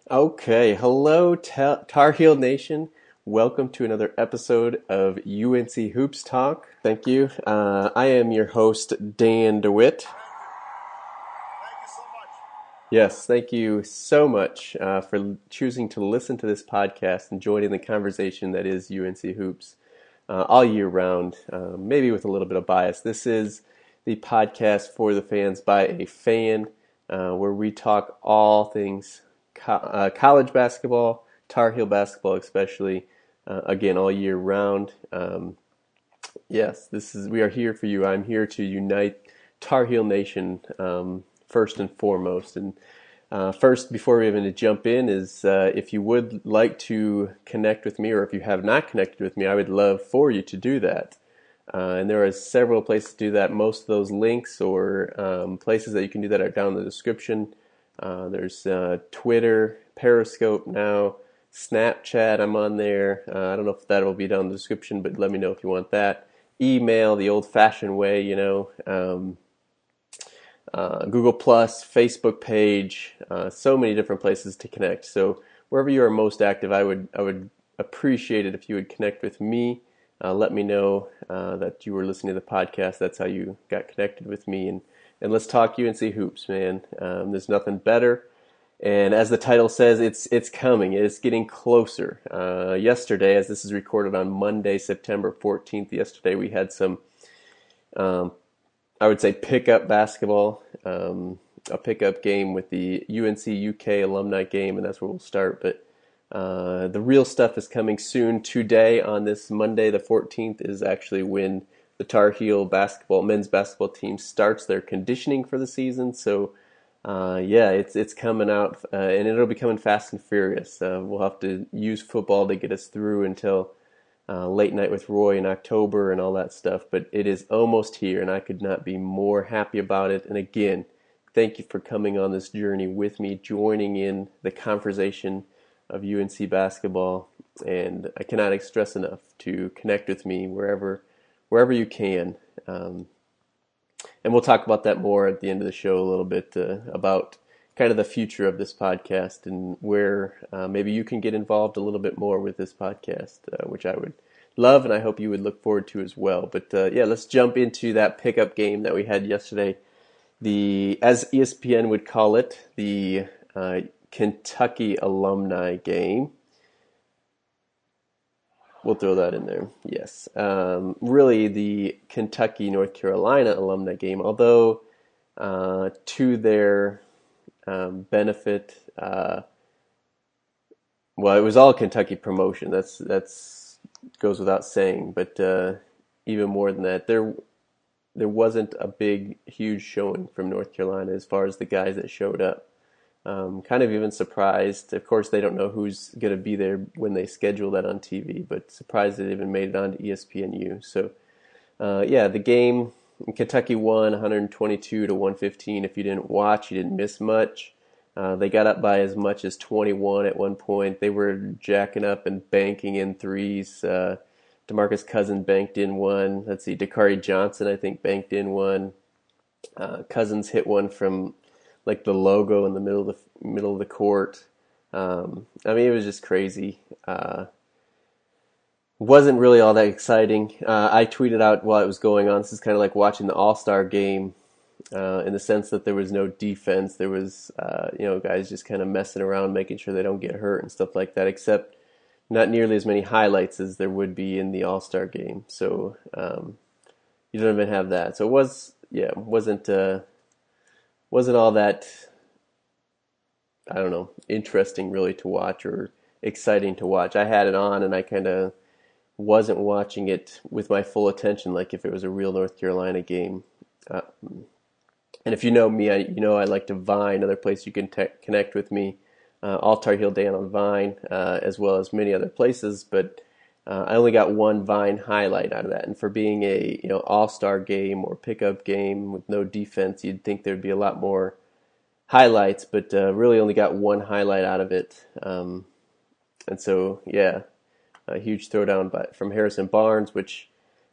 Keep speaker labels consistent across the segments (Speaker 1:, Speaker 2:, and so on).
Speaker 1: Okay, hello Tar Heel Nation. Welcome to another episode of UNC Hoops Talk. Thank you. I am your host, Dan DeWitt.
Speaker 2: Thank you so much.
Speaker 1: Yes, thank you so much for choosing to listen to this podcast and joining the conversation that is UNC Hoops all year round, maybe with a little bit of bias. This is the podcast for the fans by a fan, where we talk all things college basketball, Tar Heel basketball especially, again, all year round. Yes, we are here for you. I'm here to unite Tar Heel Nation, first and foremost. And first, before we even jump in, is if you would like to connect with me, or if you have not connected with me, I would love for you to do that. And there are several places to do that. Most of those links or places that you can do that are down in the description. There's Twitter, Periscope now, Snapchat, I'm on there. I don't know if that will be down in the description, but let me know if you want that. Email, the old-fashioned way, Google Plus, Facebook page, so many different places to connect. So wherever you are most active, I would appreciate it if you would connect with me. Let me know that you were listening to the podcast. That's how you got connected with me, and let's talk UNC hoops, man. There's nothing better. And as the title says, it's coming. It's getting closer. Yesterday, as this is recorded on Monday, September 14th, yesterday we had some, I would say, pickup basketball, a pickup game with the UNC UK alumni game, and that's where we'll start. But the real stuff is coming soon. Today, on this Monday, the 14th, is actually when the Tar Heel men's basketball team starts their conditioning for the season. So, it's coming out, and it'll be coming fast and furious. We'll have to use football to get us through until late night with Roy in October and all that stuff. But it is almost here, and I could not be more happy about it. And again, thank you for coming on this journey with me, joining in the conversation of UNC basketball. And I cannot stress enough to connect with me wherever you can. And we'll talk about that more at the end of the show a little bit, about kind of the future of this podcast and where maybe you can get involved a little bit more with this podcast, which I would love, and I hope you would look forward to as well. But let's jump into that pickup game that we had yesterday. As ESPN would call it, the Kentucky alumni game. We'll throw that in there. Yes. Really, the Kentucky-North Carolina alumni game, although to their benefit, it was all Kentucky promotion. That's goes without saying. But even more than that, there wasn't a huge showing from North Carolina as far as the guys that showed up. Kind of even surprised. Of course, they don't know who's going to be there when they schedule that on TV, but surprised it even made it onto ESPNU. So, the game, Kentucky won 122-115. If you didn't watch, you didn't miss much. They got up by as much as 21 at one point. They were jacking up and banking in threes. DeMarcus Cousins banked in one. Let's see, Dakari Johnson, I think, banked in one. Cousins hit one from like the logo in the middle of the court. It was just crazy. Wasn't really all that exciting. I tweeted out while it was going on, this is kind of like watching the All-Star game, in the sense that there was no defense. There was, guys just kind of messing around, making sure they don't get hurt and stuff like that, except not nearly as many highlights as there would be in the All-Star game. So you don't even have that. So it wasn't all that, I don't know, interesting really to watch or exciting to watch. I had it on and I kind of wasn't watching it with my full attention like if it was a real North Carolina game. And if you know me, I like to Vine, another place you can connect with me. All Tar Heel Dan on Vine, as well as many other places, but I only got one Vine highlight out of that. And for being a all-star game or pickup game with no defense, you'd think there'd be a lot more highlights, but really only got one highlight out of it. And so, a huge throwdown from Harrison Barnes, which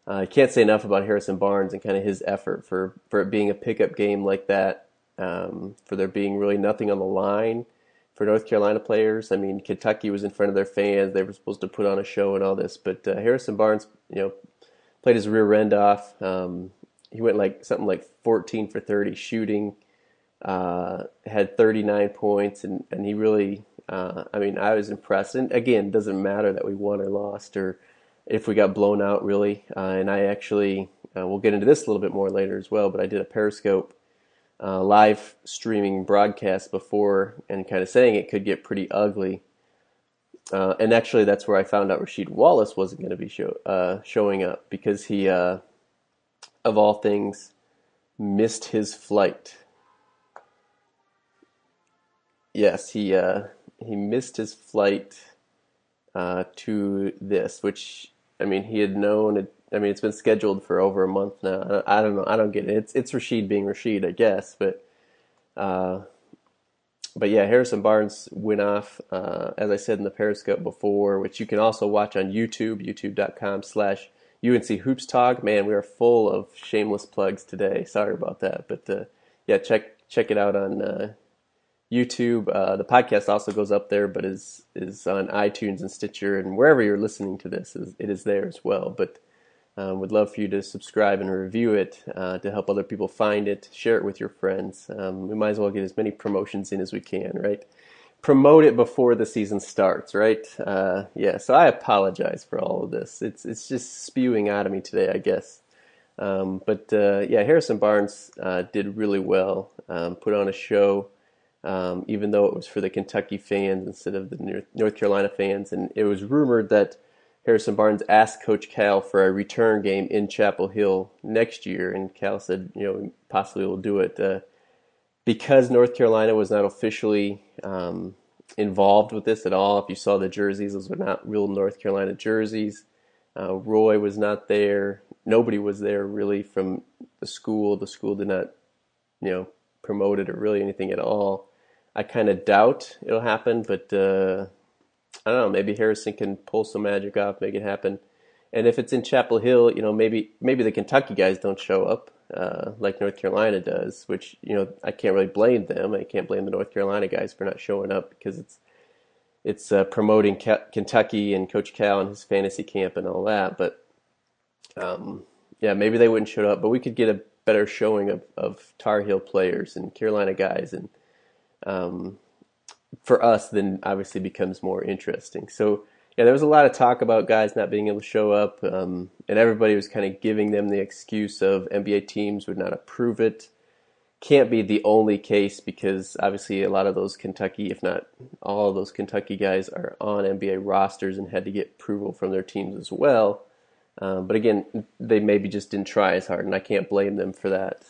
Speaker 1: I can't say enough about Harrison Barnes and kind of his effort for it being a pickup game like that, for there being really nothing on the line. for North Carolina players. I mean, Kentucky was in front of their fans; they were supposed to put on a show and all this. But Harrison Barnes, played his rear end off. He went like something like 14 for 30 shooting, had 39 points, and he really, I mean, I was impressed. And again, it doesn't matter that we won or lost or if we got blown out, really. And I actually, we'll get into this a little bit more later as well, but I did a Periscope live streaming broadcast before and kind of saying it could get pretty ugly. And actually, that's where I found out Rasheed Wallace wasn't going to be showing up because he, of all things, missed his flight. Yes, he missed his flight to this, which I mean he had known. It's been scheduled for over a month now. I don't know. I don't get it. It's Rasheed being Rasheed, I guess, but yeah, Harrison Barnes went off, as I said in the Periscope before, which you can also watch on YouTube, youtube.com/UNC Hoops Talk. Man, we are full of shameless plugs today. Sorry about that, but yeah, check it out on YouTube. The podcast also goes up there, but is on iTunes and Stitcher and wherever you're listening to this. It is there as well. But would love for you to subscribe and review it to help other people find it. Share it with your friends. We might as well get as many promotions in as we can, right? Promote it before the season starts, right? Yeah. So I apologize for all of this. It's just spewing out of me today, I guess. But yeah, Harrison Barnes did really well. Put on a show. Even though it was for the Kentucky fans instead of the North Carolina fans. And it was rumored that Harrison Barnes asked Coach Cal for a return game in Chapel Hill next year, and Cal said, possibly will do it. Because North Carolina was not officially involved with this at all. If you saw the jerseys, those were not real North Carolina jerseys. Roy was not there. Nobody was there really from the school. The school did not, promote it or really anything at all. I kind of doubt it'll happen, but I don't know. Maybe Harrison can pull some magic off, make it happen. And if it's in Chapel Hill, maybe the Kentucky guys don't show up like North Carolina does, which I can't really blame them. I can't blame the North Carolina guys for not showing up because it's promoting Kentucky and Coach Cal and his fantasy camp and all that. But yeah, maybe they wouldn't show up, but we could get a better showing of Tar Heel players and Carolina guys, and for us, then obviously becomes more interesting. So yeah, there was a lot of talk about guys not being able to show up, and everybody was kind of giving them the excuse of NBA teams would not approve it. Can't be the only case because obviously a lot of those Kentucky, if not all of those Kentucky guys, are on NBA rosters and had to get approval from their teams as well. But again, they maybe just didn't try as hard, and I can't blame them for that.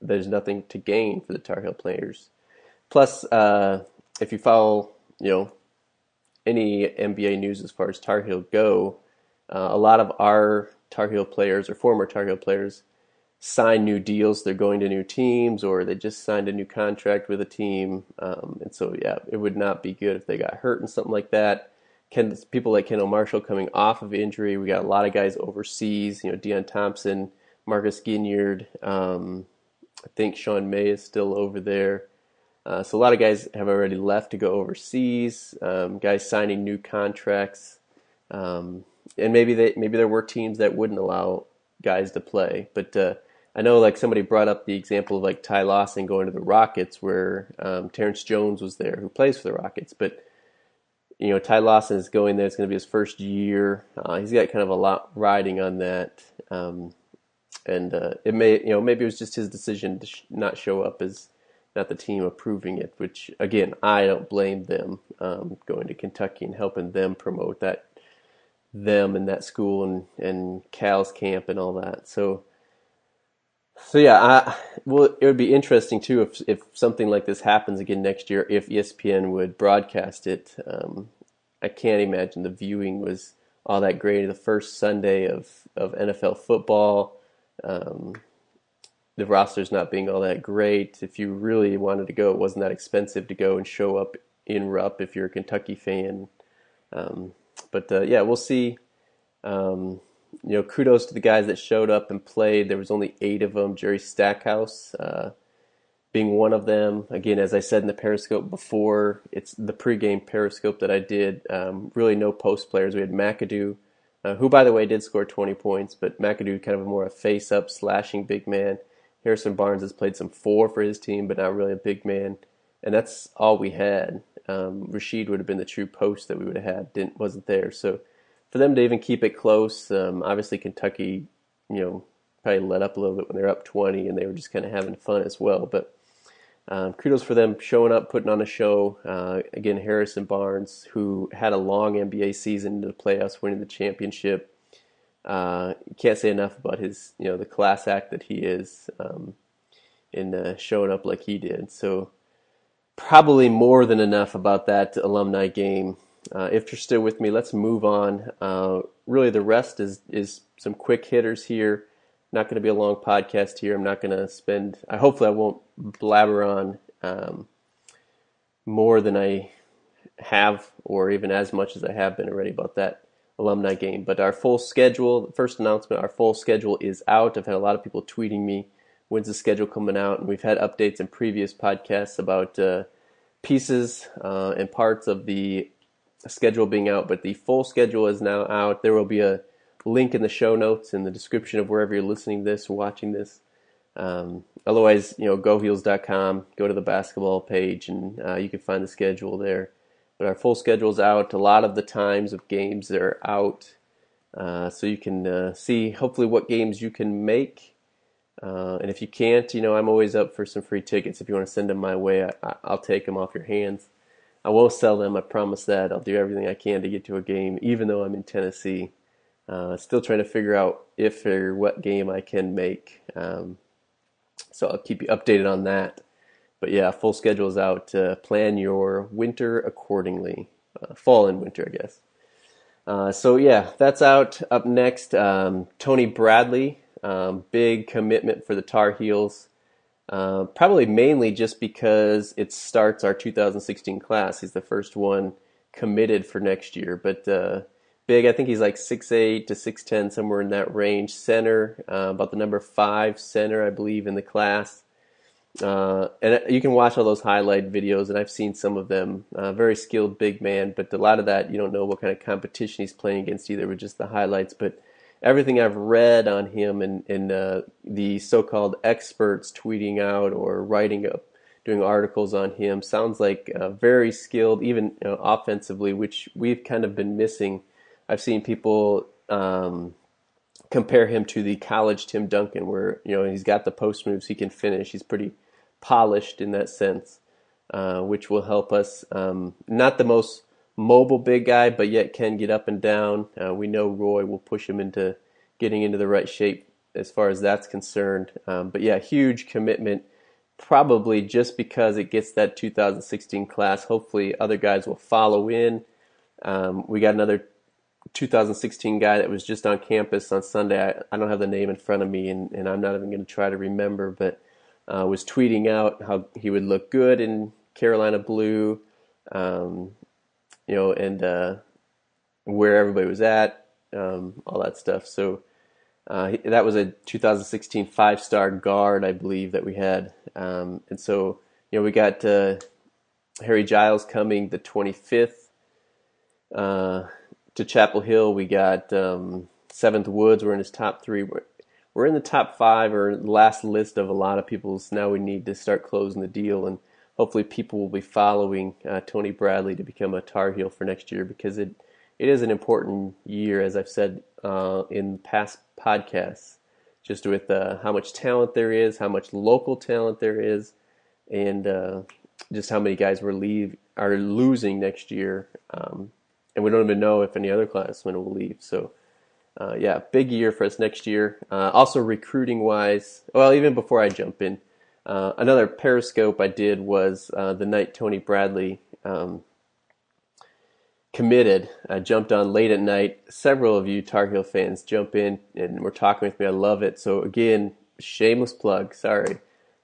Speaker 1: There's nothing to gain for the Tar Heel players. Plus, if you follow, any NBA news as far as Tar Heel go, a lot of our Tar Heel players or former Tar Heel players sign new deals. They're going to new teams, or they just signed a new contract with a team. And so, yeah, it would not be good if they got hurt and something like that. People like Kendall Marshall coming off of injury. We got a lot of guys overseas. Deion Thompson, Marcus Ginyard. I think Sean May is still over there. So a lot of guys have already left to go overseas. Guys signing new contracts, and maybe there were teams that wouldn't allow guys to play. But I know like somebody brought up the example of like Ty Lawson going to the Rockets, where Terrence Jones was there, who plays for the Rockets. But Ty Lawson is going there. It's going to be his first year. He's got kind of a lot riding on that. And it may, maybe it was just his decision to not show up as not the team approving it, which again, I don't blame them, going to Kentucky and helping them promote them and that school and Cal's camp and all that. So yeah, it would be interesting too if something like this happens again next year, if ESPN would broadcast it. I can't imagine the viewing was all that great. The first Sunday of NFL football, the roster's not being all that great. If you really wanted to go, it wasn't that expensive to go and show up in Rupp if you're a Kentucky fan. But yeah, we'll see. Kudos to the guys that showed up and played. There was only 8 of them. Jerry Stackhouse being one of them. Again, as I said in the Periscope before, it's the pregame Periscope that I did. Really no post players. We had McAdoo, who, by the way, did score 20 points, but McAdoo kind of more a face-up, slashing big man. Harrison Barnes has played some 4 for his team, but not really a big man. And that's all we had. Rashid would have been the true post that we would have had. Wasn't there. So for them to even keep it close, obviously Kentucky, probably let up a little bit when they're up 20, and they were just kind of having fun as well. But kudos for them showing up, putting on a show. Again, Harrison Barnes, who had a long NBA season into the playoffs, winning the championship. You can't say enough about his, the class act that he is in showing up like he did. So probably more than enough about that alumni game. If you're still with me, let's move on. Really, the rest is some quick hitters here. Not going to be a long podcast here. I'm not going to spend. Hopefully, I won't blabber on more than I have, or even as much as I have been already about that alumni game. But our full schedule, first announcement, our full schedule is out. I've had a lot of people tweeting me, when's the schedule coming out? And we've had updates in previous podcasts about pieces and parts of the schedule being out. But the full schedule is now out. There will be a link in the show notes in the description of wherever you're listening to this or watching this. Otherwise, goheels.com, go to the basketball page, and you can find the schedule there. But our full schedule's out. A lot of the times of games that are out, so you can see hopefully what games you can make. And if you can't, I'm always up for some free tickets. If you want to send them my way, I'll take them off your hands. I won't sell them, I promise that. I'll do everything I can to get to a game, even though I'm in Tennessee. Still trying to figure out if or what game I can make. So I'll keep you updated on that. But yeah, full schedule is out. Plan your winter accordingly. Fall and winter, I guess. So yeah, that's out. Up next, Tony Bradley. Big commitment for the Tar Heels. Probably mainly just because it starts our 2016 class. He's the first one committed for next year. But big, I think he's like 6'8" to 6'10", somewhere in that range. Center, about the number 5 center, I believe, in the class. And you can watch all those highlight videos, and I've seen some of them. Very skilled big man, but a lot of that you don't know what kind of competition he's playing against either with just the highlights. But everything I've read on him and the so-called experts tweeting out or writing up, doing articles on him, sounds like very skilled, even offensively, which we've kind of been missing. I've seen people compare him to the college Tim Duncan, where he's got the post moves, he can finish, he's pretty polished in that sense, which will help us. Not the most mobile big guy, but yet can get up and down. We know Roy will push him into getting into the right shape as far as that's concerned. But yeah, huge commitment, probably just because it gets that 2016 class. Hopefully other guys will follow in. We got another 2016 guy that was just on campus on Sunday. I don't have the name in front of me, and I'm not even going to try to remember, but was tweeting out how he would look good in Carolina blue, and where everybody was at, all that stuff. So that was a 2016 5-star guard, I believe, that we had. And so, we got Harry Giles coming the 25th to Chapel Hill. We got 7th Woods. We're in his top 3. We're in the top 5 or last list of a lot of people's. Now we need to start closing the deal, and hopefully people will be following Tony Bradley to become a Tar Heel for next year, because it is an important year, as I've said in past podcasts, just with how much talent there is, how much local talent there is, and just how many guys are losing next year. And we don't even know if any other classmen will leave. So, yeah, big year for us next year. Also recruiting-wise, well, even before I jump in, another Periscope I did was the night Tony Bradley committed. I jumped on late at night. Several of you Tar Heel fans jump in and were talking with me. I love it. So, again, shameless plug, sorry.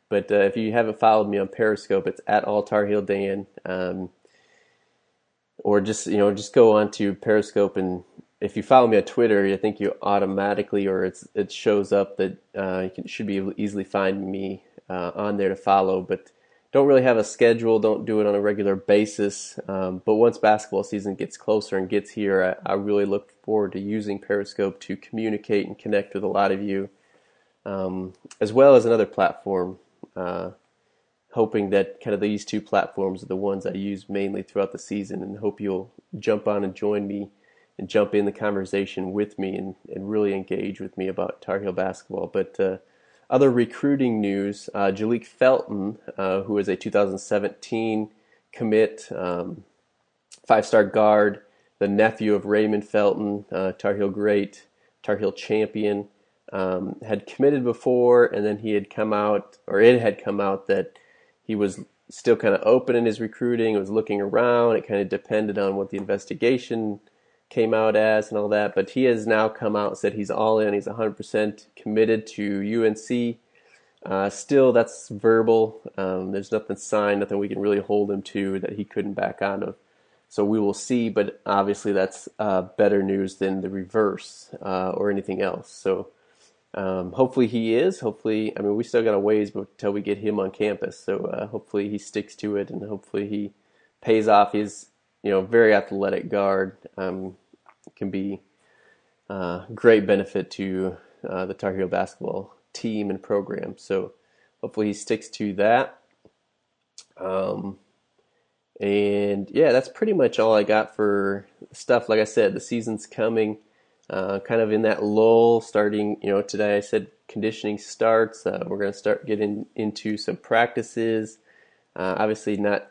Speaker 1: But if you haven't followed me on Periscope, it's at @AllTarHeelDan. Or just go on to Periscope, and if you follow me on Twitter, I think you automatically, or it shows up that you should be able to easily find me on there to follow, but don't really have a schedule, don't do it on a regular basis. But once basketball season gets closer and gets here, I really look forward to using Periscope to communicate and connect with a lot of you, as well as another platform, hoping that kind of these two platforms are the ones I use mainly throughout the season, and hope you'll jump on and join me and jump in the conversation with me and really engage with me about Tar Heel basketball. But other recruiting news, Jalek Felton, who is a 2017 commit, five-star guard, the nephew of Raymond Felton, Tar Heel great, Tar Heel champion, had committed before, and then it had come out that he was still kind of open in his recruiting, was looking around. It kind of depended on what the investigation came out as and all that, but he has now come out and said he's all in. He's 100% committed to UNC. Still, that's verbal. There's nothing signed, nothing we can really hold him to that he couldn't back out of. So we will see, but obviously that's better news than the reverse or anything else. So hopefully he is. Hopefully, I mean, we still got a ways until we get him on campus. So hopefully he sticks to it, and hopefully he pays off. He's very athletic guard. Can be great benefit to the Tar Heel basketball team and program. So hopefully he sticks to that. And yeah, that's pretty much all I got for stuff. Like I said, the season's coming, kind of in that lull starting, today I said conditioning starts. We're going to start getting into some practices. Obviously not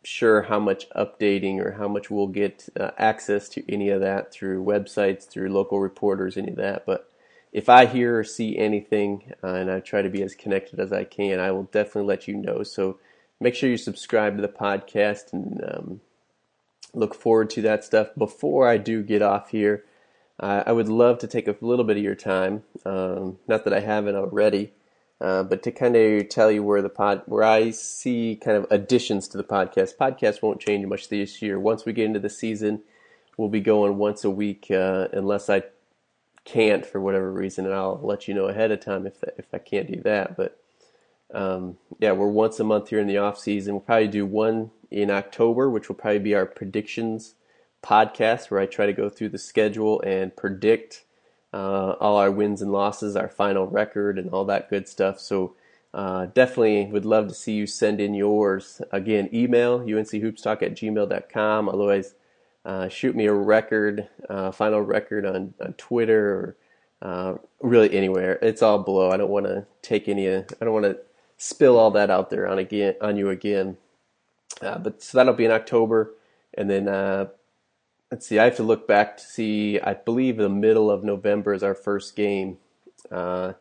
Speaker 1: sure how much updating or how much we'll get access to any of that through websites, through local reporters, any of that. But if I hear or see anything, and I try to be as connected as I can, I will definitely let you know. So make sure you subscribe to the podcast and look forward to that stuff. Before I do get off here, I would love to take a little bit of your time, not that I haven't already, but to kind of tell you where I see kind of additions to the podcast. Podcast won't change much this year. Once we get into the season, we'll be going once a week, unless I can't for whatever reason, and I'll let you know ahead of time if I can't do that. But yeah, we're once a month here in the off season. We'll probably do one in October, which will probably be our predictions podcast, where I try to go through the schedule and predict all our wins and losses, our final record, and all that good stuff. So definitely would love to see you send in yours. Again, email unchoopstalk@gmail.com. Otherwise, shoot me a record, final record on Twitter or really anywhere. It's all below. I don't want to I don't want to spill all that out there on you again. But so that'll be in October, and then let's see. I have to look back to see. I believe the middle of November is our first game, and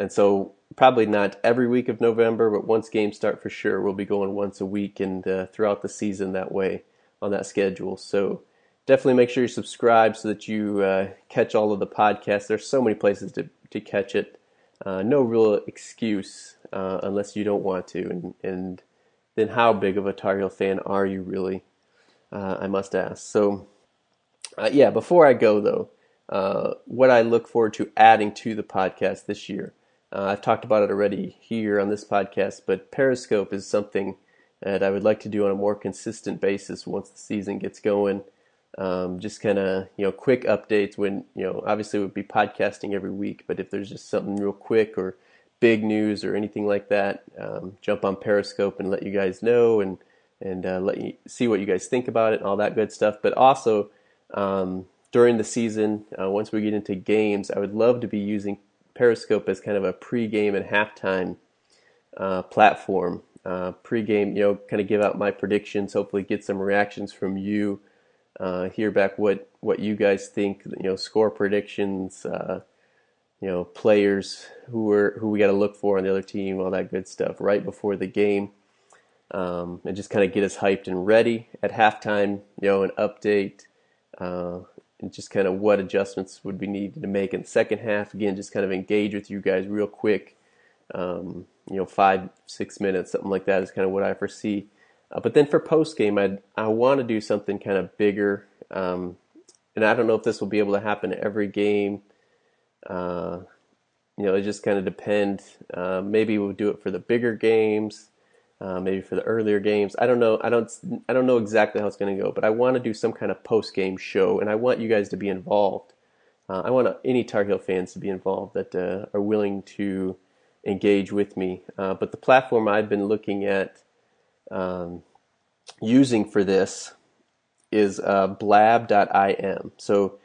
Speaker 1: so probably not every week of November, but once games start for sure, we'll be going once a week and throughout the season that way on that schedule. So definitely make sure you subscribe so that you catch all of the podcasts. There's so many places to catch it. No real excuse unless you don't want to. And then how big of a Tar Heel fan are you really? I must ask. So yeah, before I go though, what I look forward to adding to the podcast this year. I've talked about it already here on this podcast, but Periscope is something that I would like to do on a more consistent basis once the season gets going. Just kind of, quick updates when, obviously we'll be podcasting every week, but if there's just something real quick or big news or anything like that, jump on Periscope and let you guys know and let you see what you guys think about it and all that good stuff. But also, during the season, once we get into games, I would love to be using Periscope as kind of a pregame and halftime platform. Pregame, kind of give out my predictions, hopefully get some reactions from you, hear back what you guys think, score predictions, players who we got to look for on the other team, all that good stuff right before the game, and just kind of get us hyped and ready at halftime, an update, and just kind of what adjustments would we need to make in the second half. Again, just kind of engage with you guys real quick, 5-6 minutes, something like that is kind of what I foresee. But then for post game, I want to do something kind of bigger, and I don't know if this will be able to happen every game, it just kind of depend. Maybe we'll do it for the bigger games, maybe for the earlier games. I don't know. I don't know exactly how it's going to go, but I want to do some kind of post game show, and I want you guys to be involved. I want any Tar Heel fans to be involved that are willing to engage with me. But the platform I've been looking at using for this is blab.im. So,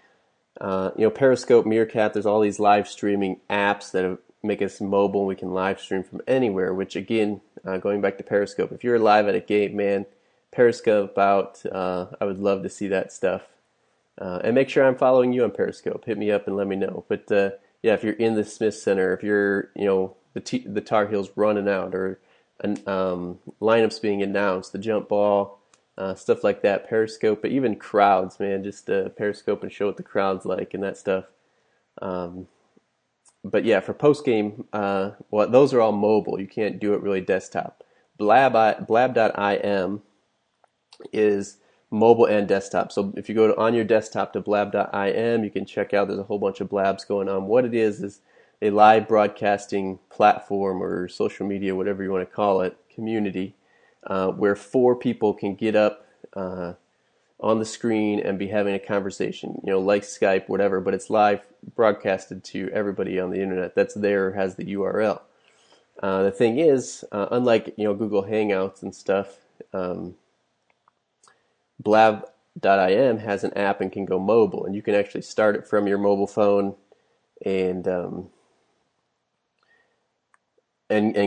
Speaker 1: Periscope, Meerkat, there's all these live streaming apps that make us mobile. We can live stream from anywhere, which again, going back to Periscope, if you're live at a game, man, Periscope out. I would love to see that stuff. And make sure I'm following you on Periscope. Hit me up and let me know. But if you're in the Smith Center, if you're, the Tar Heels running out or lineups being announced, the jump ball, stuff like that, Periscope, but even crowds, man, just Periscope and show what the crowd's like and that stuff. But yeah, for post game, those are all mobile. You can't do it really desktop. Blab.im is mobile and desktop. So if you go on your desktop to blab.im, you can check out, there's a whole bunch of blabs going on. What it is a live broadcasting platform or social media, whatever you want to call it, community, where 4 people can get up on the screen and be having a conversation, like Skype, whatever, but it's live broadcasted to everybody on the internet that's there, has the URL. The thing is, unlike, Google Hangouts and stuff, Blab.im has an app and can go mobile, and you can actually start it from your mobile phone and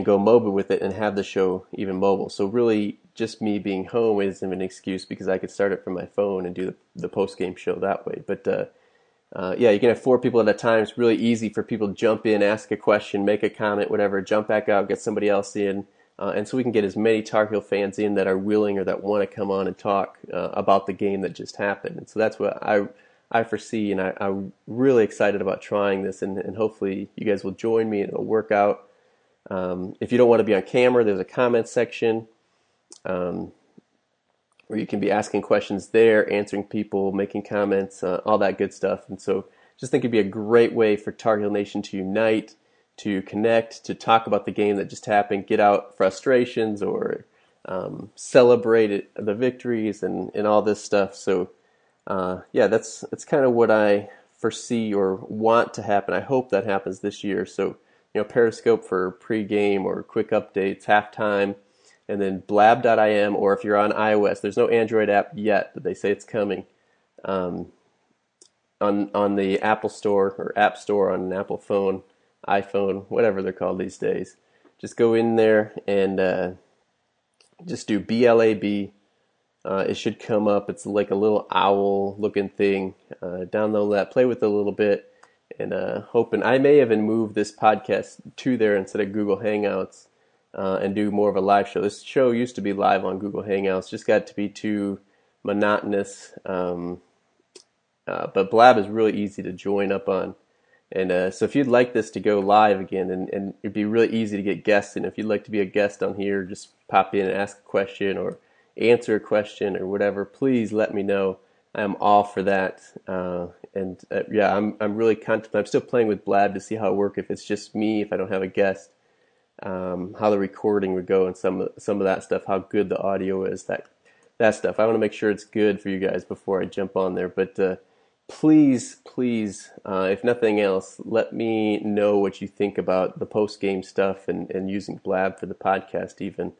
Speaker 1: go mobile with it and have the show even mobile. So really, just me being home isn't an excuse because I could start it from my phone and do the post-game show that way. But you can have 4 people at a time. It's really easy for people to jump in, ask a question, make a comment, whatever, jump back out, get somebody else in. And so we can get as many Tar Heel fans in that are willing or that want to come on and talk about the game that just happened. And so that's what I foresee, and I'm really excited about trying this, and hopefully you guys will join me and it'll work out. If you don't want to be on camera, there's a comment section where you can be asking questions there, answering people, making comments, all that good stuff. And so just think it'd be a great way for Tar Heel Nation to unite, to connect, to talk about the game that just happened, get out frustrations or celebrate the victories and all this stuff. So that's kind of what I foresee or want to happen. I hope that happens this year. So, Periscope for pregame or quick updates, halftime, and then blab.im, or if you're on iOS, there's no Android app yet, but they say it's coming. On the Apple Store or App Store on an Apple phone, iPhone, whatever they're called these days. Just go in there and just do BLAB. It should come up. It's like a little owl looking thing. Download that, play with it a little bit, and hoping I may even move this podcast to there instead of Google Hangouts and do more of a live show. This show used to be live on Google Hangouts, just got to be too monotonous. But Blab is really easy to join up on. And so if you'd like this to go live again, and it'd be really easy to get guests in. If you'd like to be a guest on here, just pop in and ask a question or answer a question or whatever, please let me know. I'm all for that. I'm really content. I'm still playing with Blab to see how it works. If it's just me, if I don't have a guest, how the recording would go and some of that stuff, how good the audio is, that stuff. I want to make sure it's good for you guys before I jump on there. But please, if nothing else, let me know what you think about the post-game stuff and using Blab for the podcast even.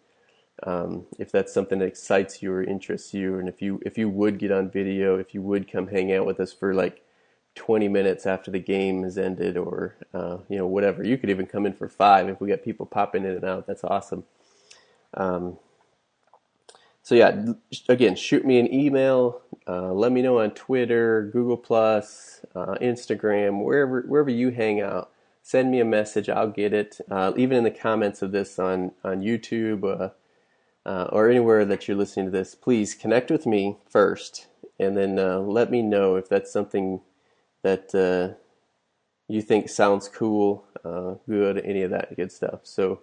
Speaker 1: If that's something that excites you or interests you, and if you would get on video, if you would come hang out with us for like 20 minutes after the game has ended, or whatever. You could even come in for 5 if we got people popping in and out. That's awesome. So yeah, again, shoot me an email. Let me know on Twitter, Google+, Instagram, wherever you hang out. Send me a message. I'll get it. Even in the comments of this on YouTube or anywhere that you're listening to this, please connect with me first, and then let me know if that's something that you think sounds cool, good, any of that good stuff. So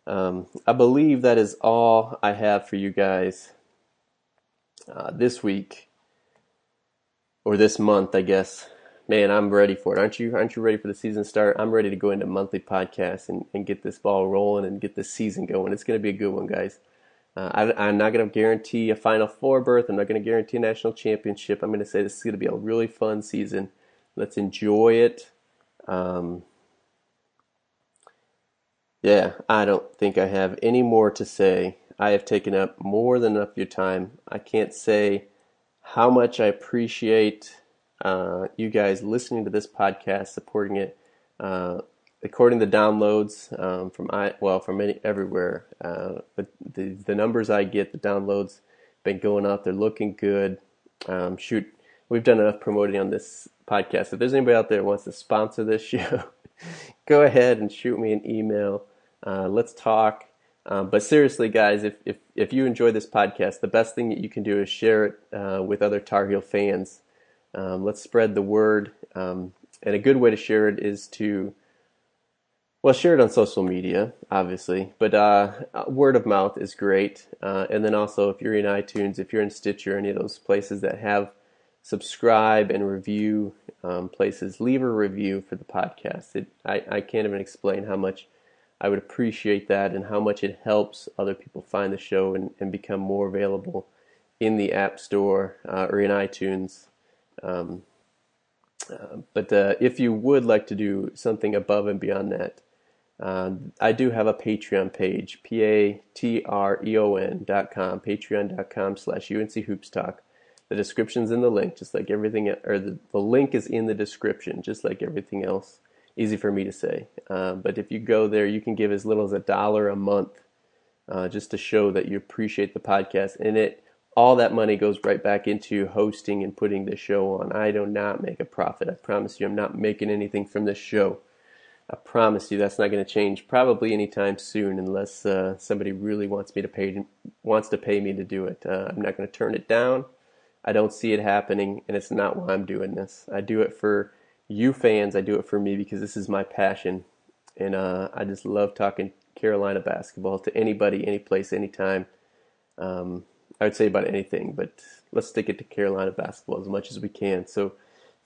Speaker 1: I believe that is all I have for you guys this week, or this month, I guess. Man, I'm ready for it. Aren't you? Aren't you ready for the season start? I'm ready to go into monthly podcasts and get this ball rolling and get this season going. It's going to be a good one, guys. I'm not going to guarantee a Final Four berth. I'm not going to guarantee a national championship. I'm going to say this is going to be a really fun season. Let's enjoy it. Yeah, I don't think I have any more to say. I have taken up more than enough of your time. I can't say how much I appreciate you guys listening to this podcast, supporting it, according to the downloads from everywhere. But the numbers I get, the downloads, been going up. They're looking good. We've done enough promoting on this podcast. If there's anybody out there who wants to sponsor this show, go ahead and shoot me an email. Let's talk. But seriously, guys, if you enjoy this podcast, the best thing that you can do is share it with other Tar Heel fans. Let's spread the word. And a good way to share it is to, well, share it on social media, obviously. But word of mouth is great. And then also, if you're in iTunes, if you're in Stitcher, any of those places that have subscribe and review places, leave a review for the podcast. I can't even explain how much I would appreciate that and how much it helps other people find the show and become more available in the App Store or in iTunes. But if you would like to do something above and beyond that, I do have a Patreon page, patreon.com, patreon.com/UNC Hoops Talk. The description's in the link, just like everything, or the link is in the description, just like everything else. Easy for me to say. But if you go there, you can give as little as $1 a month just to show that you appreciate the podcast. And all that money goes right back into hosting and putting the show on. I do not make a profit. I promise you I'm not making anything from this show. I promise you that's not going to change probably anytime soon unless somebody really wants to pay me to do it. I'm not going to turn it down. I don't see it happening, and it's not why I'm doing this. I do it for you fans. I do it for me because this is my passion, and I just love talking Carolina basketball to anybody, any place, anytime. I would say about anything, but let's stick it to Carolina basketball as much as we can. So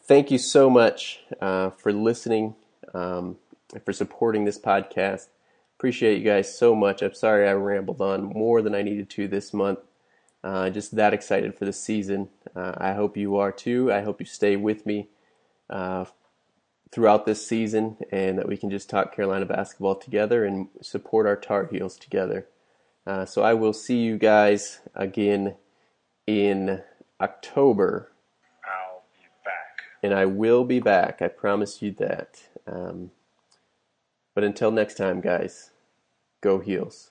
Speaker 1: thank you so much for listening, for supporting this podcast. Appreciate you guys so much. I'm sorry I rambled on more than I needed to this month. Just that excited for the season. I hope you are too. I hope you stay with me throughout this season and that we can just talk Carolina basketball together and support our Tar Heels together. So I will see you guys again in October.
Speaker 2: I'll be back.
Speaker 1: And I will be back. I promise you that. But until next time, guys, go Heels.